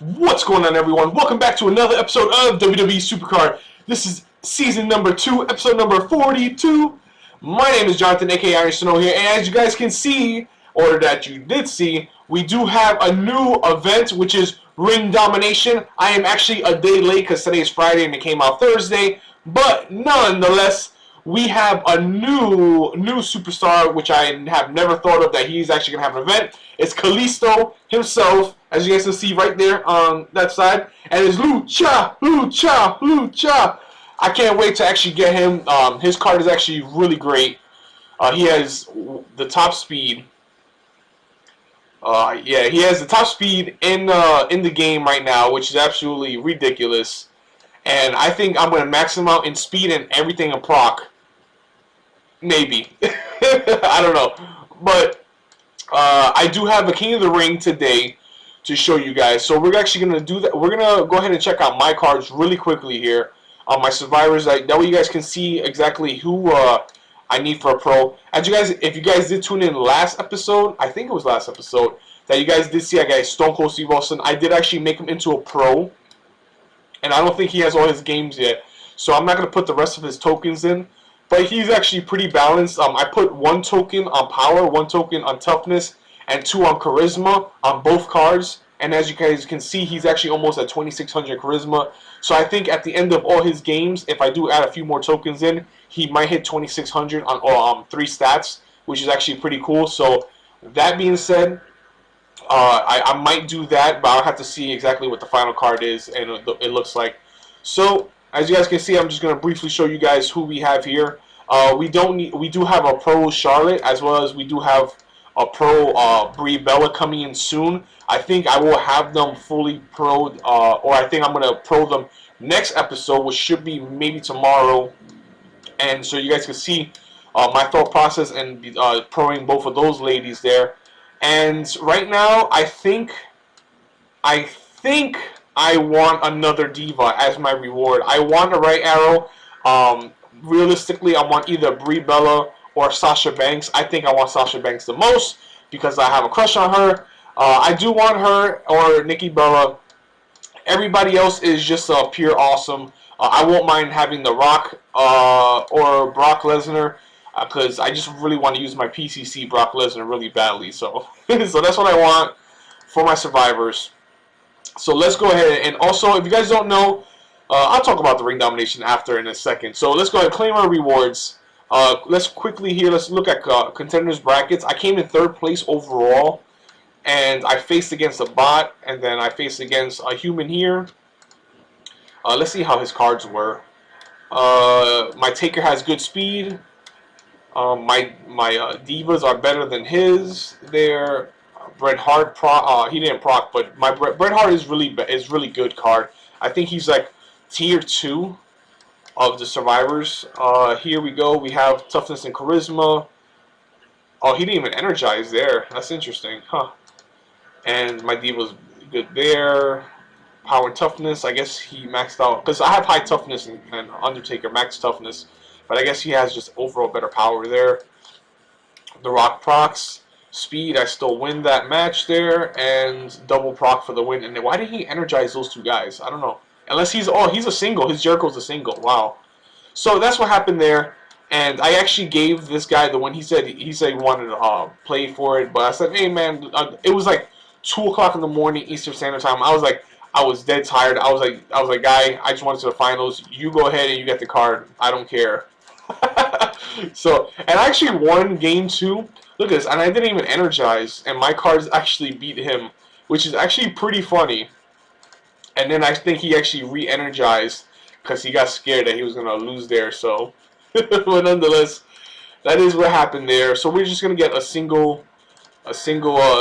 What's going on, everyone? Welcome back to another episode of WWE Supercard. This is season number 2, episode number 42. My name is Jonathan, aka Iron Snow here, and as you guys can see, or that you did see, we do have a new event, which is Ring Domination. I am actually a day late because today is Friday and it came out Thursday, but nonetheless, we have a new superstar, which I have never thought of that he's actually going to have an event. It's Kalisto himself, as you guys can see right there on that side. And it's Lucha. I can't wait to actually get him. His card is actually really great. He has the top speed. Yeah, he has the top speed in the game right now, which is absolutely ridiculous. And I think I'm going to max him out in speed and everything in proc. Maybe. I don't know. But I do have a King of the Ring today to show you guys. So we're actually going to do that. We're going to go ahead and check out my cards really quickly here on my survivors. That way you guys can see exactly who I need for a pro. As you guys, if you guys did tune in last episode, I think it was last episode, that you guys did see I got Stone Cold Steve Austin. I did actually make him into a pro. And I don't think he has all his games yet. So I'm not going to put the rest of his tokens in. But he's actually pretty balanced. I put 1 token on power, 1 token on toughness, and 2 on charisma on both cards. And as you guys can see, he's actually almost at 2600 charisma. So I think at the end of all his games, if I do add a few more tokens in, he might hit 2600 on 3 stats, which is actually pretty cool. So that being said, I might do that, but I'll have to see exactly what the final card is and it looks like. So as you guys can see, I'm just going to briefly show you guys who we have here. We do have a pro Charlotte, as well as we do have a pro Brie Bella coming in soon. I think I will have them fully pro'd, or I think I'm going to pro them next episode, which should be maybe tomorrow. And so you guys can see my thought process and proing both of those ladies there. And right now, I think I want another diva as my reward. I want a right arrow. Realistically, I want either Brie Bella or Sasha Banks. I think I want Sasha Banks the most because I have a crush on her. I do want her or Nikki Bella. Everybody else is just pure awesome. I won't mind having The Rock or Brock Lesnar because I just really want to use my PCC Brock Lesnar really badly. So, so that's what I want for my survivors. So let's go ahead, and also, if you guys don't know, I'll talk about the Ring Domination after in a second. So let's go ahead and claim our rewards. Let's quickly here, let's look at contenders brackets. I came in 3rd place overall, and I faced against a bot, and then I faced against a human here. Let's see how his cards were. My Taker has good speed. My divas are better than his. There, Bret Hart he didn't proc, but my Bret Hart is really good card. I think he's like tier 2 of the survivors. Here we go. We have toughness and charisma. Oh, he didn't even energize there. That's interesting, huh? And my diva's good there. Power and toughness. I guess he maxed out because I have high toughness and Undertaker max toughness. But I guess he has just overall better power there. The Rock procs. Speed, I still win that match there. And double proc for the win. And why did he energize those 2 guys? I don't know. Unless he's a single. His Jericho's a single. Wow. So that's what happened there. And I actually gave this guy the win. He said he wanted to play for it. But I said, hey, man, it was like 2 o'clock in the morning Eastern Standard Time. I was dead tired. I was like, guy, I just wanted to the finals. You go ahead and you get the card. I don't care. So, and I actually won game 2. Look at this, and I didn't even energize, and my cards actually beat him, which is actually pretty funny. And then I think he actually re-energized because he got scared that he was gonna lose there. So, but nonetheless, that is what happened there. So we're just gonna get a single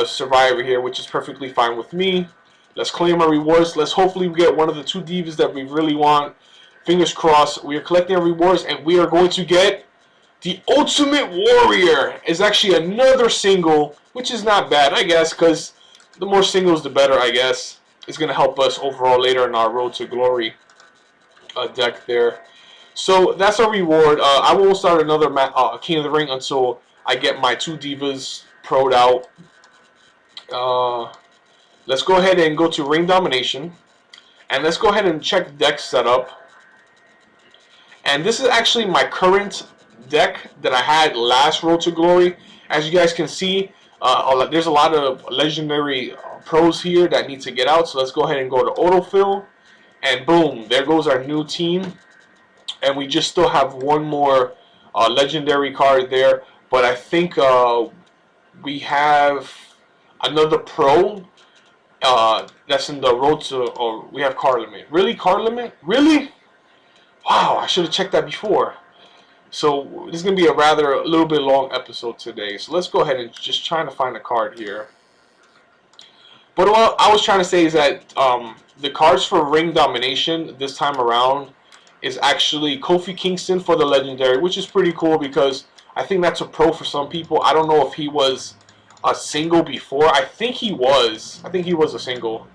survivor here, which is perfectly fine with me. Let's claim our rewards. Let's hopefully get one of the 2 divas that we really want. Fingers crossed. We are collecting our rewards, and we are going to get the Ultimate Warrior. Is actually another single, which is not bad, I guess, because the more singles, the better, I guess. It's going to help us overall later in our Road to Glory deck there. So that's our reward. I won't start another King of the Ring until I get my 2 divas pro'd out. Let's go ahead and go to Ring Domination. And let's go ahead and check deck setup. And this is actually my current deck that I had last Road to Glory. As you guys can see, there's a lot of legendary pros here that need to get out. So let's go ahead and go to autofill. And boom, there goes our new team. And we just still have one more legendary card there. But I think we have another pro that's in the road to, or we have card limit. Really, card limit? Really? Wow, I should have checked that before. So this is going to be a little bit long episode today. So let's go ahead and just trying to find a card here. But what I was trying to say is that the cards for Ring Domination this time around is actually Kofi Kingston for the Legendary, which is pretty cool because I think that's a pro for some people. I don't know if he was a single before. I think he was. I think he was a single.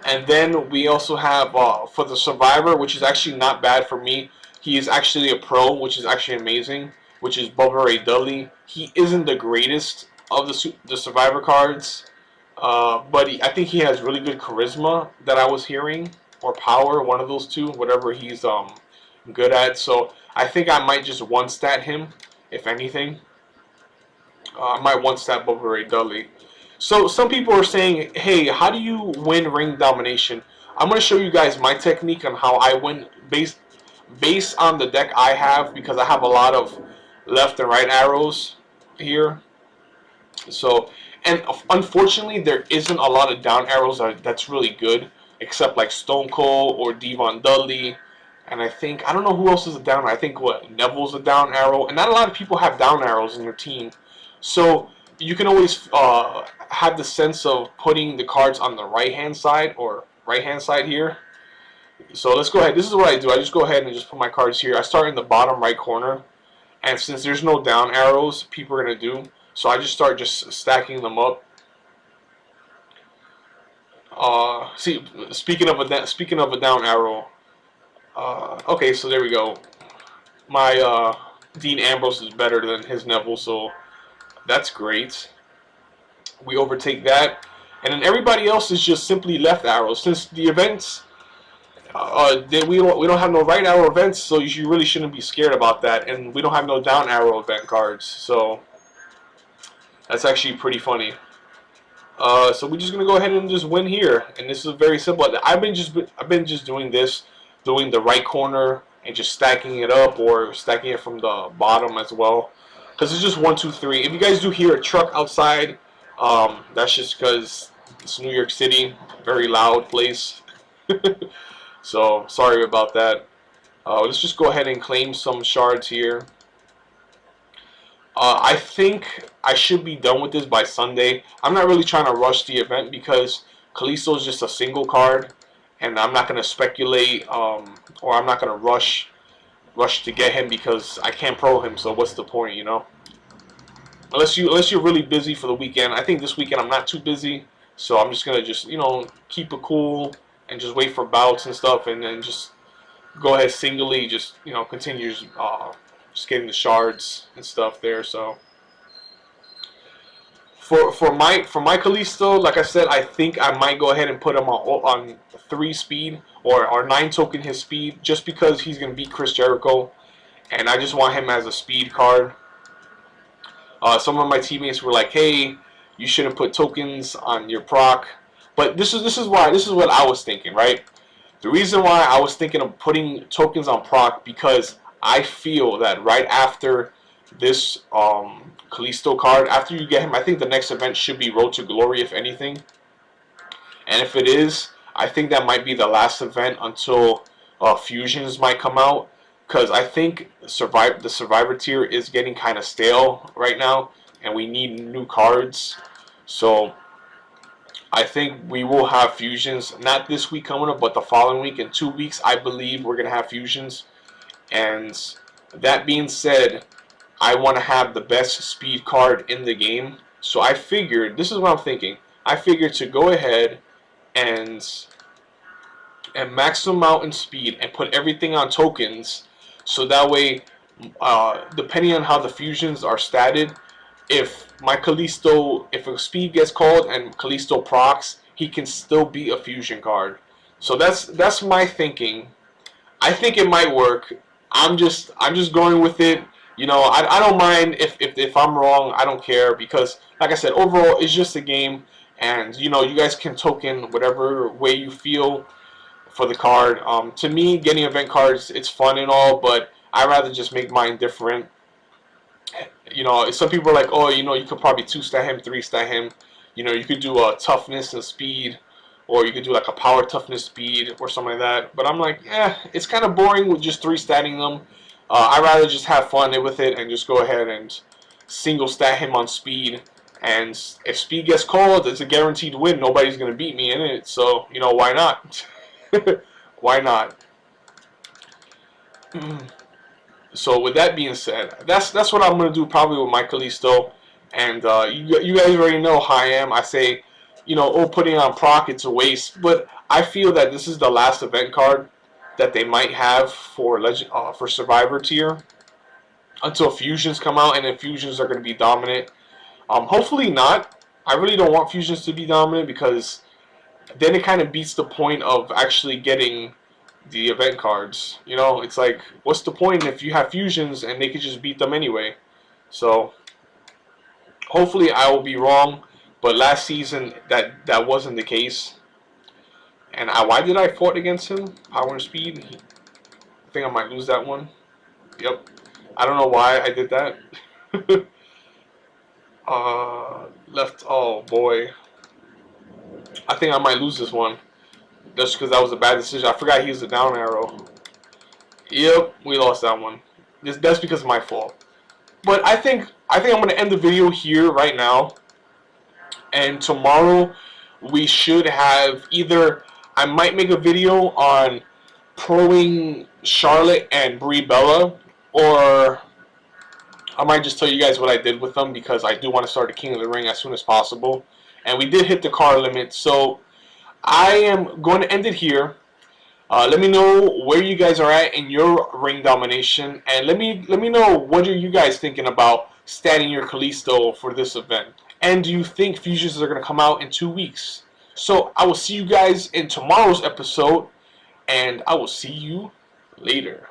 And then we also have for the Survivor, which is actually not bad for me. He is actually a pro, which is actually amazing, which is Bubba Ray Dudley. He isn't the greatest of the Survivor cards, but I think he has really good charisma that I was hearing, or power, one of those two, whatever he's good at. So I think I might just one-stat him, if anything. I might one-stat Bubba Ray Dudley. So some people are saying, hey, how do you win Ring Domination? I'm going to show you guys my technique on how I win based on the deck I have, because I have a lot of left and right arrows here. So, and unfortunately, there isn't a lot of down arrows that's really good, except like Stone Cold or Devon Dudley. And I don't know who else is a down arrow. I think Neville's a down arrow. And not a lot of people have down arrows in their team. So you can always have the sense of putting the cards on the right-hand side or right-hand side here. So let's go ahead. This is what I do. I just go ahead and just put my cards here. I start in the bottom right corner. And since there's no down arrows, people are going to do. So I just start stacking them up. See, speaking of a down arrow. Okay, so there we go. My Dean Ambrose is better than his Neville, so that's great. We overtake that, and then everybody else is just simply left arrows. Since the events, we don't have no right arrow events, so you really shouldn't be scared about that. And we don't have no down arrow event cards, so that's actually pretty funny. So we're just gonna go ahead and just win here, and this is very simple. I've been just doing this, doing the right corner and just stacking it up, or stacking it from the bottom as well. Because it's just 1, 2, 3. If you guys do hear a truck outside, that's just because it's New York City, very loud place. So sorry about that. Let's just go ahead and claim some shards here. I think I should be done with this by Sunday. I'm not really trying to rush the event because Kalisto is just a single card, and I'm not going to speculate, or I'm not going to rush to get him because I can't pro him. So what's the point, you know? Unless you're really busy for the weekend. I think this weekend I'm not too busy, so I'm just gonna keep it cool and just wait for bouts and stuff, and then just go ahead singly, just continue just getting the shards and stuff there. So for my Kalisto, like I said, I think I might go ahead and put him on 3 speed or 9 token his speed, just because he's gonna beat Chris Jericho, and I just want him as a speed card. Some of my teammates were like, "Hey, you shouldn't put tokens on your proc," but this is what I was thinking, right? The reason why I was thinking of putting tokens on proc, because I feel that right after this Kalisto card, after you get him, I think the next event should be Road to Glory, if anything. And if it is, I think that might be the last event until Fusions might come out. Because I think the Survivor tier is getting kind of stale right now, and we need new cards. So I think we will have Fusions, not this week coming up, but the following week. In 2 weeks, I believe we're going to have Fusions. And that being said, I want to have the best speed card in the game. So I figured, this is what I'm thinking, I figured to go ahead and max them out in speed and put everything on tokens. So that way, depending on how the fusions are statted, if my Kalisto, if a speed gets called and Kalisto procs, he can still be a fusion card. So that's my thinking. I think it might work. I'm just going with it. You know, I don't mind if I'm wrong. I don't care because, like I said, overall it's just a game, and you know, you guys can token whatever way you feel for the card. To me, getting event cards, it's fun and all, but I rather just make mine different. You know, some people are like, oh, you know, you could probably 2-stat him, 3-stat him. You know, you could do a toughness and speed, or you could do like a power, toughness, speed, or something like that. But I'm like, it's kind of boring with just 3-statting them. I'd rather just have fun with it and just go ahead and single stat him on speed. And if speed gets called, it's a guaranteed win. Nobody's going to beat me in it. So, you know, why not? Why not? So with that being said, that's what I'm gonna do probably with my Kalisto, and you guys already know how I am. I say, you know, oh, putting on proc, it's a waste, but I feel that this is the last event card that they might have for for Survivor tier until fusions come out, and then fusions are gonna be dominant. Hopefully not. I really don't want fusions to be dominant because then it kind of beats the point of actually getting the event cards. You know, it's like, what's the point if you have fusions and they could just beat them anyway? So hopefully I will be wrong, but last season that wasn't the case. And why did I fought against him? Power and speed. I think I might lose that one. Yep. I don't know why I did that. Left. Oh boy. I think I might lose this one. Just because that was a bad decision. I forgot he was a down arrow. Yep, we lost that one. That's because of my fault. But I think I'm gonna end the video here right now. And tomorrow we should have either I might make a video on proing Charlotte and Brie Bella, or I might just tell you guys what I did with them because I do want to start a King of the Ring as soon as possible. And we did hit the car limit, so I am going to end it here. Let me know where you guys are at in your ring domination, and let me know what are you guys thinking about statting your Kalisto for this event. And do you think fusions are going to come out in 2 weeks? So I will see you guys in tomorrow's episode, and I will see you later.